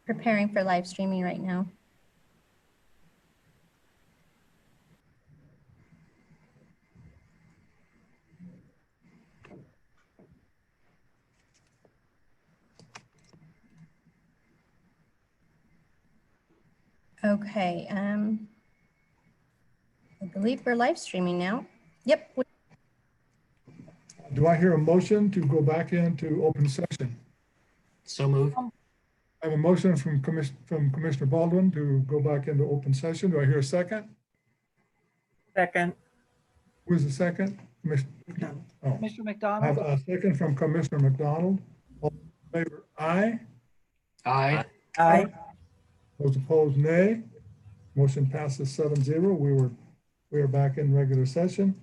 Preparing for live streaming right now. Okay, I believe we're live streaming now. Yep. Do I hear a motion to go back into open session? So moved. I have a motion from Commissioner Baldwin to go back into open session. Do I hear a second? Second. Who's the second? Commissioner I have McDonald. a second from Commissioner McDonald. All in favor, aye. Aye. Aye. Those opposed, nay. Motion passes 7-0. We are back in regular session.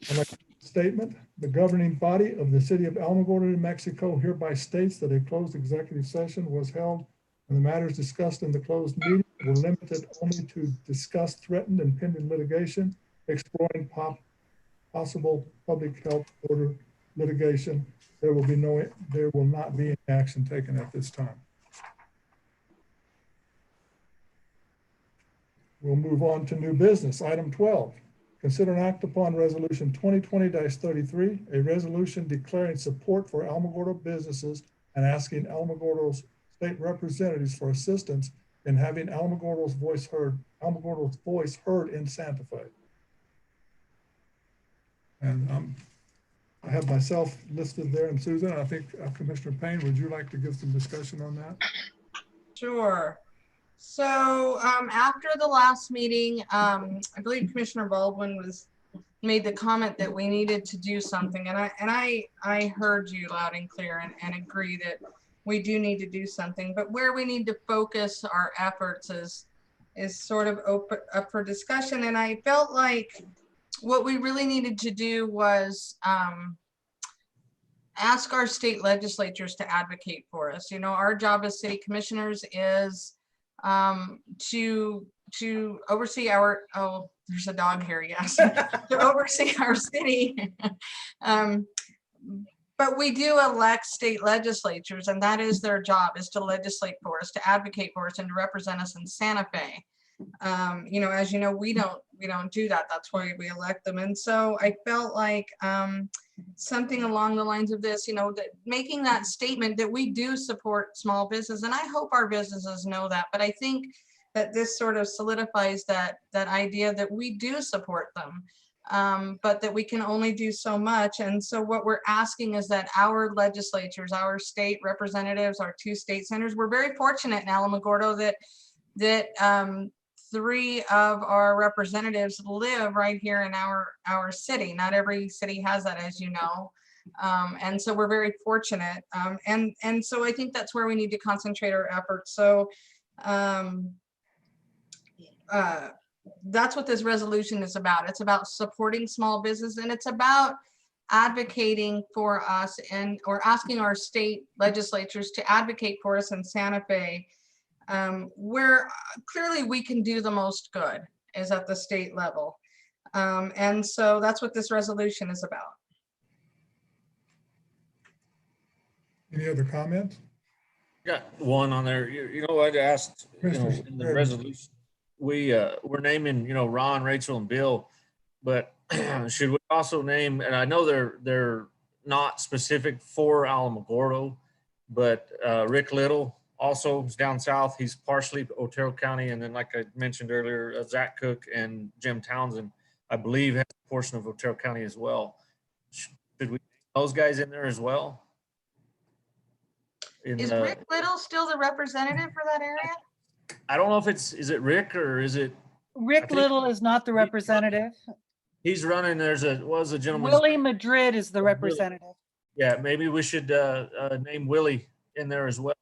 I'd like to make a statement. The governing body of the city of Alamogordo, New Mexico hereby states that a closed executive session was held and the matters discussed in the closed meeting were limited only to discuss threatened and pending litigation, exploring possible public health order litigation. There will not be any action taken at this time. We'll move on to new business. Item 12, consider an act upon resolution 2020-33, a resolution declaring support for Alamogordo businesses and asking Alamogordo's state representatives for assistance in having Alamogordo's voice heard in Santa Fe. And I have myself listed there and Susan. I think Commissioner Payne, would you like to give some discussion on that? Sure. So after the last meeting, I believe Commissioner Baldwin made the comment that we needed to do something, and I heard you loud and clear and agree that we do need to do something. But where we need to focus our efforts is sort of up for discussion. And I felt like what we really needed to do was ask our state legislatures to advocate for us. You know, our job as city commissioners is to oversee our, oh, there's a dog here, yes, to oversee our city. But we do elect state legislatures, and that is their job, is to legislate for us, to advocate for us, and to represent us in Santa Fe. You know, as you know, we don't do that. That's why we elect them. And so I felt like something along the lines of this, you know, that making that statement that we do support small business, and I hope our businesses know that. But I think that this sort of solidifies that idea that we do support them, but that we can only do so much. And so what we're asking is that our legislatures, our state representatives, our 2 state senators, we're very fortunate in Alamogordo that 3 of our representatives live right here in our city. Not every city has that, as you know. And so we're very fortunate. And so I think that's where we need to concentrate our efforts. So that's what this resolution is about. It's about supporting small business, and it's about advocating for us or asking our state legislatures to advocate for us in Santa Fe, where clearly we can do the most good is at the state level. And so that's what this resolution is about. Any other comments? Got one on there. You know, I'd asked, you know, in the resolution, we're naming, you know, Ron, Rachel, and Bill, but should we also name, and I know they're not specific for Alamogordo, but Rick Little also is down south. He's partially Otero County. And then, like I mentioned earlier, Zach Cook and Jim Townsend, I believe, has a portion of Otero County as well. Should we name those guys in there as well? Is Rick Little still the representative for that area? I don't know if is it Rick or is it? Rick Little is not the representative. He's running. Was a gentleman. Willie Madrid is the representative. Yeah, maybe we should name Willie in there as well.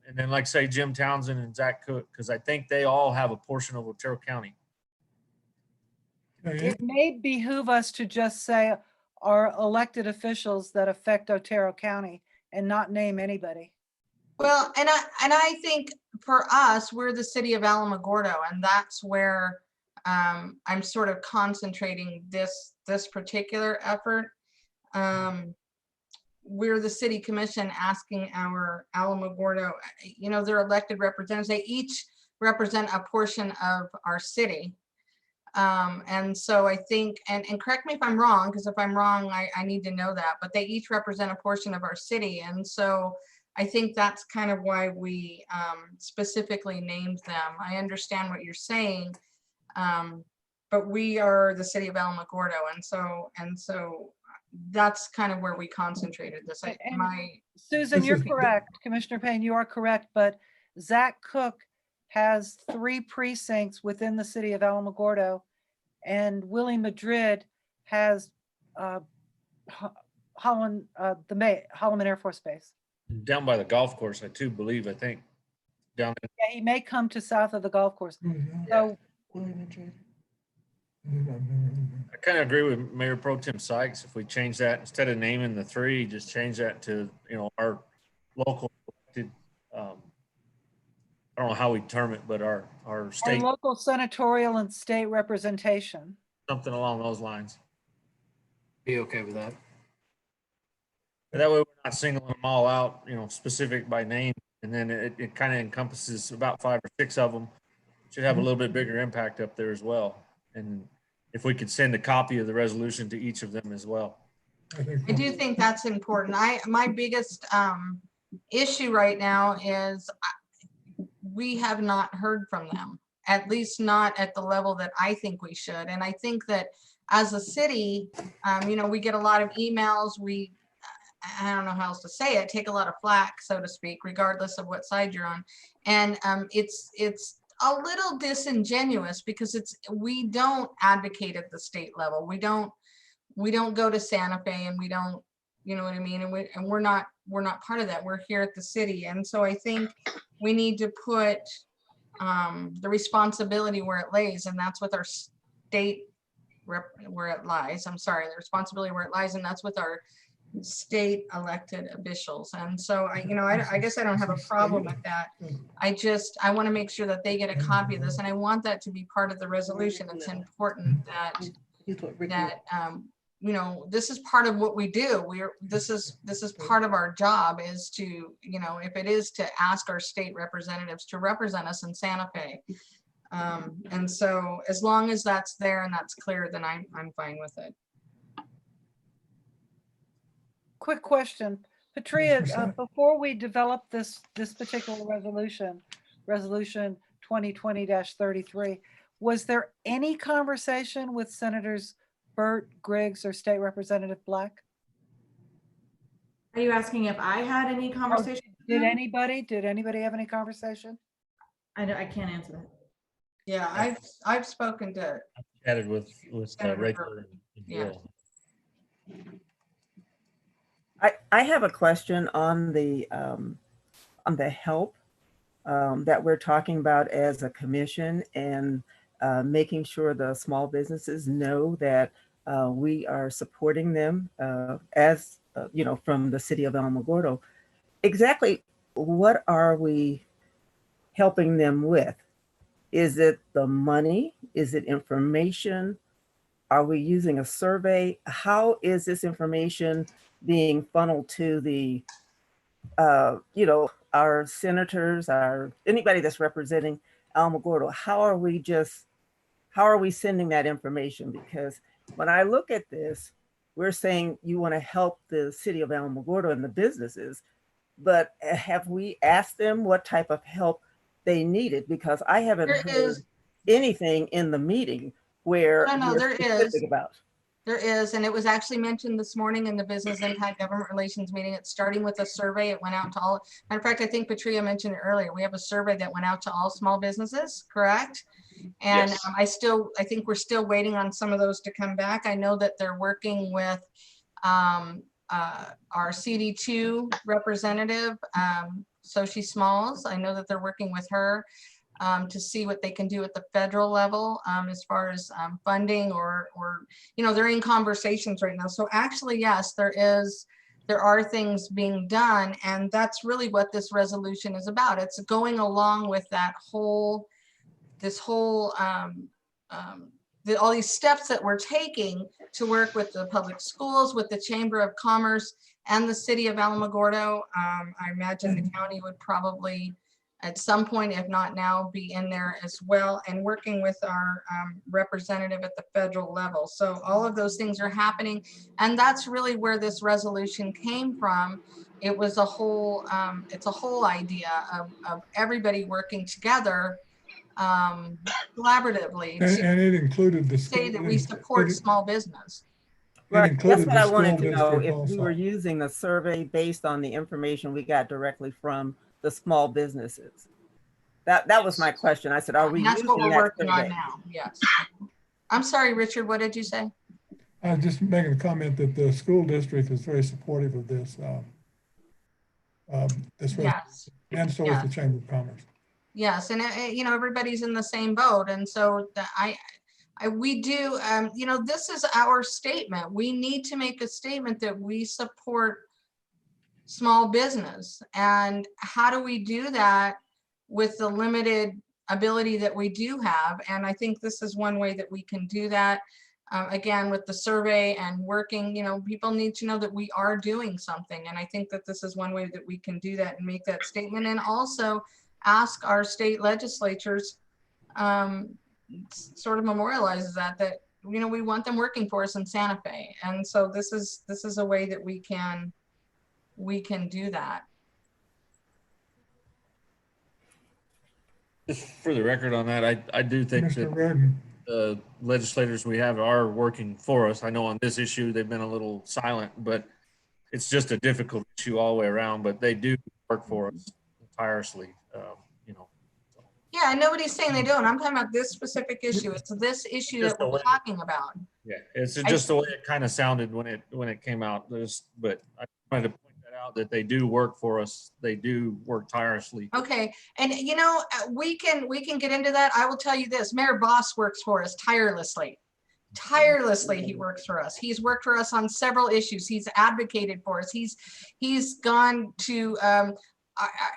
And then, like say, Jim Townsend and Zach Cook, because I think they all have a portion of Otero County. It may behoove us to just say our elected officials that affect Otero County and not name anybody. Well, and I think for us, we're the city of Alamogordo, and that's where I'm sort of concentrating this particular effort. we're the city commission asking our Alamogordo, they're elected representatives. They each represent a portion of our city. And so I think, and correct me if I'm wrong, because if I'm wrong, I need to know that, but they each represent a portion of our city. And so I think that's kind of why we specifically named them. I understand what you're saying, but we are the city of Alamogordo. And so that's kind of where we concentrated this. Susan, This you're is- correct. Commissioner Payne, you are correct, but Zach Cook has 3 precincts within the city of Alamogordo, and Willie Madrid has Holloman Air Force Base. Down by the golf course, I think. Down in Yeah, he may come to south of the golf course. So I kind of agree with Mayor Pro Tem Sykes. If we change that, instead of naming the 3, just change that to, our local elected, I don't know how we term it, but our our state, local senatorial and state representation. something along those lines. Be okay with that. And that way we're not singling them all out, specific by name. And then it kind of encompasses about 5 or 6 of them. Should have a little bit bigger impact up there as well. And if we could send a copy of the resolution to each of them as well. I do think that's important. My biggest issue right now is we have not heard from them, at least not at the level that I think we should. And I think that as a city, we get a lot of emails. I don't know how else to say it, take a lot of flack, so to speak, regardless of what side you're on. And it's a little disingenuous because we don't advocate at the state level. We don't go to Santa Fe, and we don't, you know what I mean? And we're not part of that. We're here at the city. And so I think we need to put the responsibility where it lays, and that's with our state where it lies. I'm sorry, the responsibility where it lies, and that's with our state elected officials. And so I guess I don't have a problem with that. I want to make sure that they get a copy of this, and I want that to be part of the resolution. It's important that this is part of what we do. This is part of our job, is to, if it is to ask our state representatives to represent us in Santa Fe. And so as long as that's there and that's clear, then I'm fine with it. Quick question, Patria, Mr. before we develop this particular resolution 2020-33, was there any conversation with Senators Burt, Griggs, or State Representative Black? Are you asking if I had any conversation? Did anybody have any conversation? I can't answer that. Yeah, I've spoken to. Chatted with Senator Rachel Burt. and Yeah. Bill. I have a question on the help that we're talking about as a commission, and making sure the small businesses know that we are supporting them as from the city of Alamogordo. Exactly what are we helping them with? Is it the money? Is it information? Are we using a survey? How is this information being funneled to the, our senators, anybody that's representing Alamogordo? How are we sending that information? Because when I look at this, we're saying you want to help the city of Alamogordo and the businesses, but have we asked them what type of help they needed? Because I haven't heard anything in the meeting where there is. about. There is, and it was actually mentioned this morning in the Business Impact Government Relations meeting. It's starting with a survey. It went out to all. Matter of fact, I think Patria mentioned it earlier. We have a survey that went out to all small businesses, correct? And Yes. I think we're still waiting on some of those to come back. I know that they're working with our CD2 representative, Sochi Smalls. I know that they're working with her to see what they can do at the federal level as far as funding or they're in conversations right now. So actually, yes, there are things being done, and that's really what this resolution is about. It's going along with that this whole all these steps that we're taking to work with the public schools, with the Chamber of Commerce and the city of Alamogordo. I imagine the county would probably at some point, if not now, be in there as well, and working with our representative at the federal level. So all of those things are happening. And that's really where this resolution came from. It was a whole, it's a whole idea of everybody working together collaboratively to And it included the school. say that we support small business. It Right, that's included what the I school wanted to know, district if we were also. using the survey based on the information we got directly from the small businesses. That was my question. I said, are we And that's what using we're that working on survey? now. Yes. I'm sorry, Richard, what did you say? I was just making a comment that the school district is very supportive of this. Yes. And so is the Chamber of Commerce. Yes, and you know, everybody's in the same boat, and so we do. You know, this is our statement. We need to make a statement that we support small business, and how do we do that with the limited ability that we do have? And I think this is one way that we can do that. Again, with the survey and working, you know, people need to know that we are doing something, and I think that this is one way that we can do that and make that statement, and also ask our state legislatures, sort of memorializes that you know, we want them working for us in Santa Fe. And so this is a way that we can do that. Just for the record on that, I do think Mr. that Reardon, the legislators we have are working for us. I know on this issue, they've been a little silent, but it's just a difficult issue all the way around, but they do work for us tirelessly, you know. Yeah, and nobody's saying they don't. I'm talking about this specific issue. It's this issue that we're talking about. Yeah, it's just the way it kind of sounded when it came out. But I wanted to point that out, that they do work for us. They do work tirelessly. Okay, and you know, we can get into that. I will tell you this: Mayor Boss works for us tirelessly. Tirelessly, he works for us. He's worked for us on several issues. He's advocated for us. He's gone to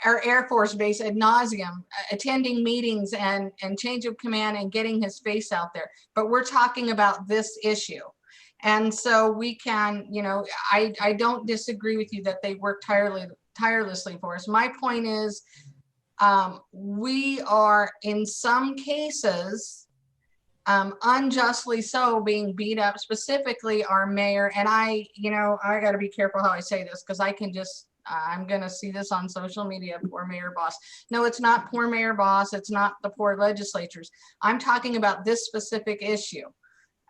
our Air Force base ad nauseum, attending meetings and change of command and getting his face out there. But we're talking about this issue. And so we can, you know, I don't disagree with you that they work tirelessly for us. My point is, we are in some cases unjustly so being beat up, specifically our mayor. And you know, I got to be careful how I say this, because I can just, I'm going to see this on social media, poor Mayor Boss. No, it's not poor Mayor Boss. It's not the poor legislatures. I'm talking about this specific issue.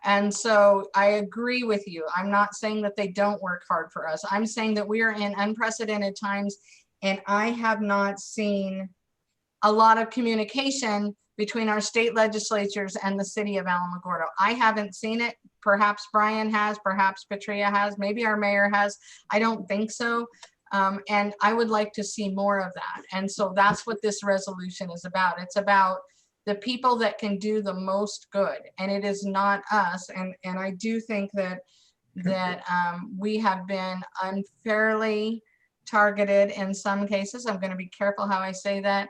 And so I agree with you. I'm not saying that they don't work hard for us. I'm saying that we are in unprecedented times, and I have not seen a lot of communication between our state legislatures and the city of Alamogordo. I haven't seen it. Perhaps Brian has, perhaps Patria has, maybe our mayor has. I don't think so. And I would like to see more of that. And so that's what this resolution is about. It's about the people that can do the most good, and it is not us. And I do think that we have been unfairly targeted in some cases. I'm going to be careful how I say that.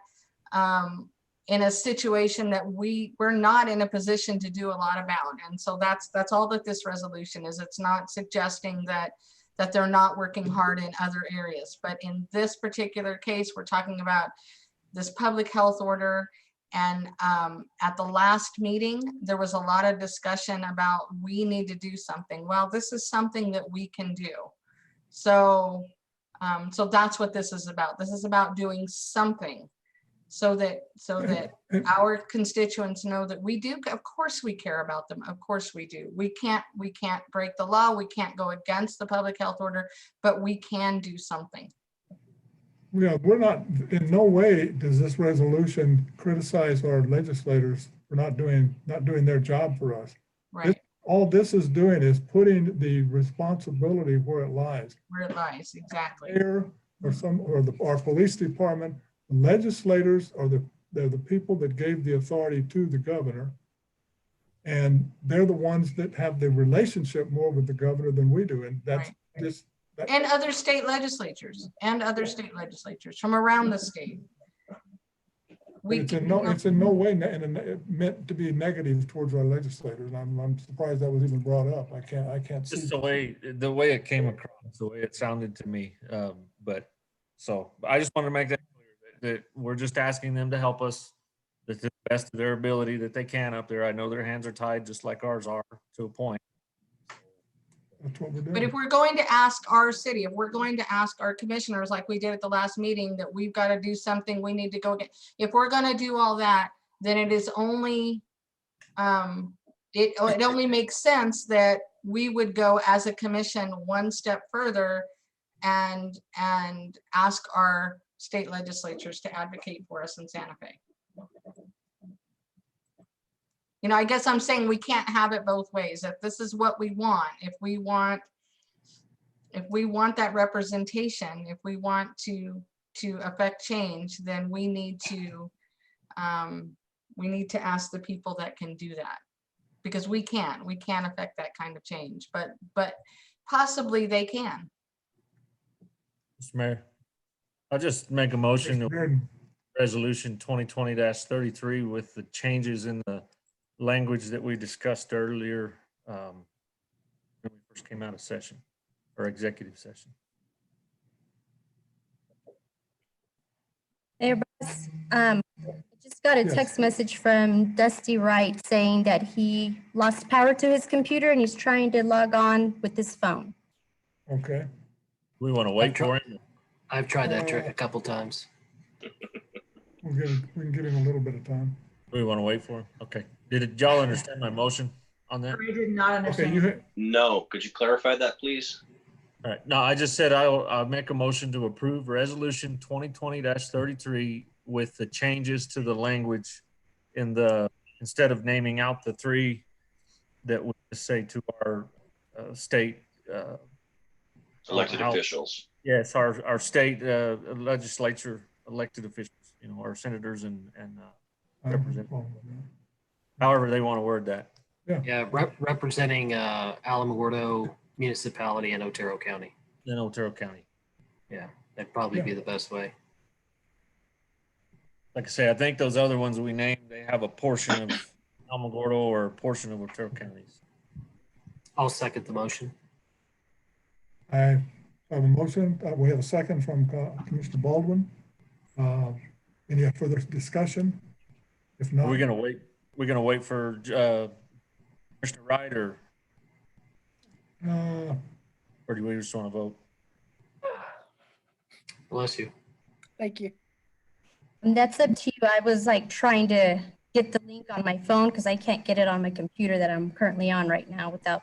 In a situation that we're not in a position to do a lot about. And so that's all that this resolution is. It's not suggesting that they're not working hard in other areas. But in this particular case, we're talking about this public health order. And at the last meeting, there was a lot of discussion about we need to do something. Well, this is something that we can do. So, so that's what this is about. This is about doing something so that our constituents know that we do. Of course we care about them. Of course we do. We can't break the law. We can't go against the public health order, but we can do something. Yeah, we're not, in no way does this resolution criticize our legislators for not doing their job for us. Right. All this is doing is putting the responsibility where it lies. Where it lies, exactly. Mayor or our police department, legislators are they're the people that gave the authority to the governor. And they're the ones that have the relationship more with the governor than we do. And that's right. just, and other state legislatures from around the state. we It's can- in no way meant to be negative towards our legislators. I'm surprised that was even brought up. I can't see. Just the way it came across, the way it sounded to me. But so I just want to make that clear that we're just asking them to help us to the best of their ability that they can up there. I know their hands are tied just like ours are to a point. That's what we're But doing. if we're going to ask our city, if we're going to ask our commissioners like we did at the last meeting, that we've got to do something, we need to go get, if we're gonna do all that, then it is only, it only makes sense that we would go as a commission one step further and ask our state legislatures to advocate for us in Santa Fe. You know, I guess I'm saying we can't have it both ways. If this is what we want, if we want that representation, if we want to affect change, then we need to ask the people that can do that, because we can't affect that kind of change, but possibly they can. Mr. Mayor, I'll just make a motion to Aaron, resolution 2020-33 with the changes in the language that we discussed earlier when we first came out of session or executive session. Hey, Russ, I just got a Yes. text message from Dusty Wright saying that he lost power to his computer and he's trying to log on with his phone. Okay. We want to wait for him. I've tried that trick a couple times. We can give him a little bit of time. We want to wait for him. Okay. Did y'all understand my motion on that? I did not Okay, understand. No, could you clarify that, please? All right. No, I just said I'll make a motion to approve resolution 2020-33 with the changes to the language in the, instead of naming out the three that we just say to our state. Elected how- officials. Yes, our state legislature elected officials, you know, our senators and however they want to word that. Yeah, representing Alamogordo municipality in Otero County. In Otero County. Yeah, that'd probably be the best way. Like I say, I think those other ones we named, they have a portion of Alamogordo or a portion of Otero counties. I'll second the motion. I have a motion. We have a second from Commissioner Baldwin. Any further discussion? If not, We're gonna wait for Commissioner Wright or do we just want to vote? Bless you. Thank you. And that's up to you. I was like trying to get the link on my phone because I can't get it on my computer that I'm currently on right now without.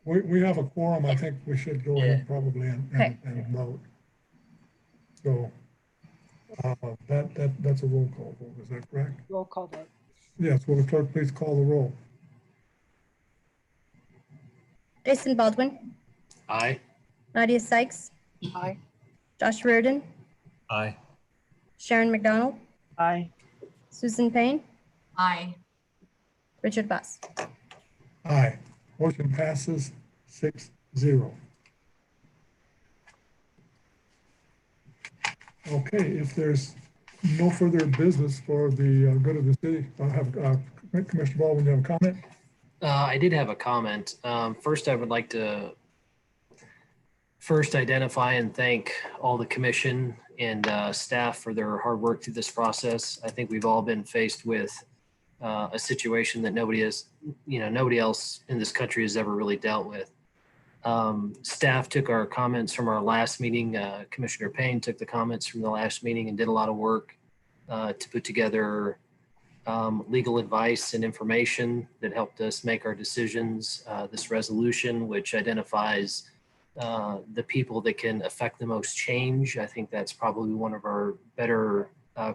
we have a quorum. I think we should go ahead probably Okay. and vote. So that's a roll call vote. Is that correct? Roll call vote. Yes. Will the clerk please call the roll? Jason Baldwin, Aye. Nadia Sykes, Aye. Josh Reardon, Aye. Sharon McDonald, Aye. Susan Payne, Aye. Richard Buss. Aye. Motion passes 6-0. Okay, if there's no further business for the good of the city, I'll have Commissioner Baldwin, you have a comment? I did have a comment. First, I would like to identify and thank all the commission and staff for their hard work through this process. I think we've all been faced with a situation that nobody else in this country has ever really dealt with. Staff took our comments from our last meeting. Commissioner Payne took the comments from the last meeting and did a lot of work to put together legal advice and information that helped us make our decisions. This resolution, which identifies the people that can affect the most change. I think that's probably one of our better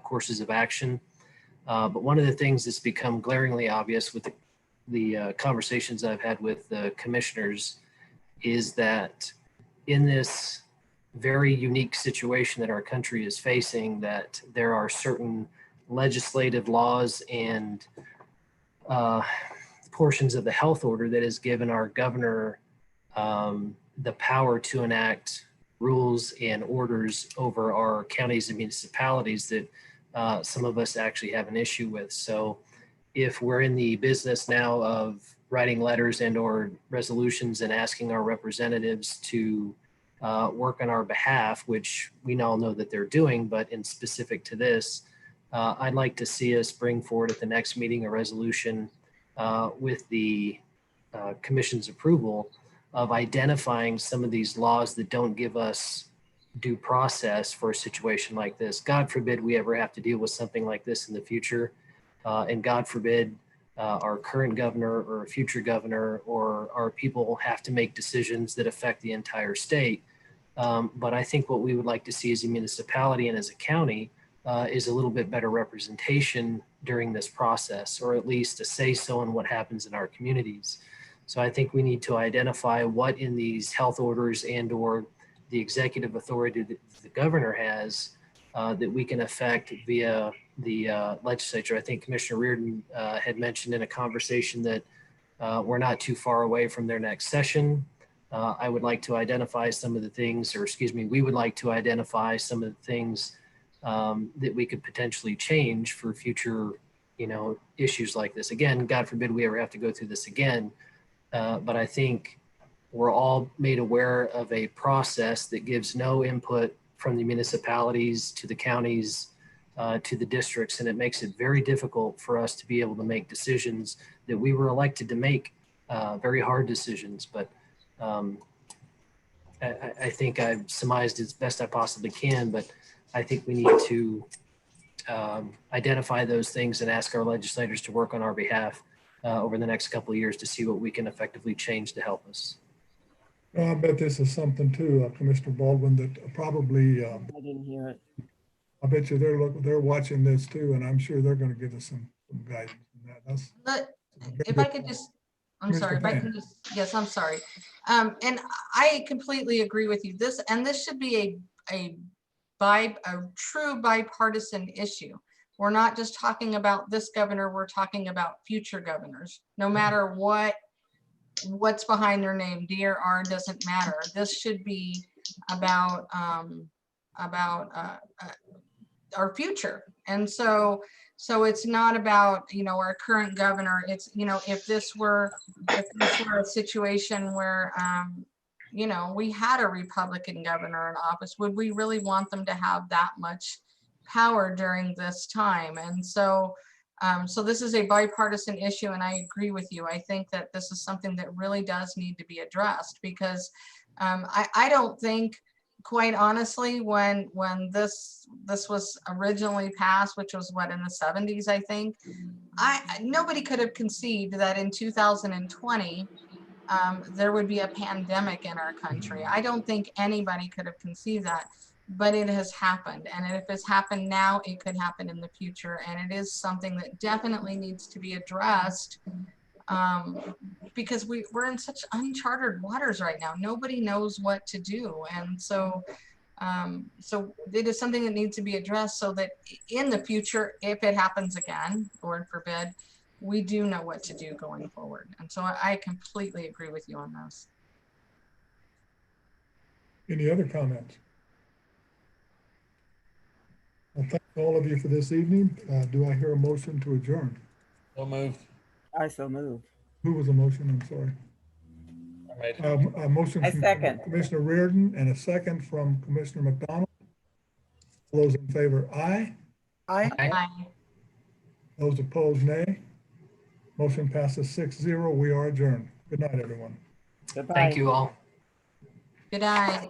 courses of action. But one of the things that's become glaringly obvious with the conversations I've had with the commissioners is that in this very unique situation that our country is facing, that there are certain legislative laws and portions of the health order that has given our governor the power to enact rules and orders over our counties and municipalities that some of us actually have an issue with. So if we're in the business now of writing letters and or resolutions and asking our representatives to work on our behalf, which we all know that they're doing, but in specific to this, I'd like to see us bring forward at the next meeting a resolution with the commission's approval of identifying some of these laws that don't give us due process for a situation like this. God forbid we ever have to deal with something like this in the future. And God forbid our current governor or a future governor or our people have to make decisions that affect the entire state. But I think what we would like to see as a municipality and as a county is a little bit better representation during this process, or at least a say-so on what happens in our communities. So I think we need to identify what in these health orders and or the executive authority that the governor has that we can affect via the legislature. I think Commissioner Reardon had mentioned in a conversation that we're not too far away from their next session. I would like to identify some of the things, or excuse me, we would like to identify some of the things that we could potentially change for future, issues like this. Again, God forbid we ever have to go through this again. But I think we're all made aware of a process that gives no input from the municipalities to the counties to the districts, and it makes it very difficult for us to be able to make decisions that we were elected to make, very hard decisions. But I think I've surmised as best I possibly can, but I think we need to identify those things and ask our legislators to work on our behalf over the next couple of years to see what we can effectively change to help us. I bet this is something too, Commissioner Baldwin, that probably, I didn't hear it. I bet you they're watching this too, and I'm sure they're going to give us some guidance on that. But That's if I could just, I'm sorry, if I can just, yes, I'm sorry. And I completely agree with you. This should be a true bipartisan issue. We're not just talking about this governor, we're talking about future governors. No matter what's behind their name, D or R doesn't matter. This should be about our future. And so it's not about, our current governor. It's, if this were a situation where, we had a Republican governor in office, would we really want them to have that much power during this time? And so this is a bipartisan issue, and I agree with you. I think that this is something that really does need to be addressed, because I don't think, quite honestly, when this was originally passed, which was what, in the 70s, I think, nobody could have conceived that in 2020 there would be a pandemic in our country. I don't think anybody could have conceived that, but it has happened. And if it's happened now, it could happen in the future. And it is something that definitely needs to be addressed, because we're in such uncharted waters right now. Nobody knows what to do. And so it is something that needs to be addressed, so that in the future, if it happens again, Lord forbid, we do know what to do going forward. And so I completely agree with you on this. Any other comments? Well, thank all of you for this evening. Do I hear a motion to adjourn? So moved. I so move. Who was the motion? I'm sorry. I made it. A motion I from second. Commissioner Reardon and a second from Commissioner McDonald. All those in favor, aye. Bye. Those opposed, nay. Motion passes 6-0. We are adjourned. Good night, everyone. Goodbye. Thank you all. Good night.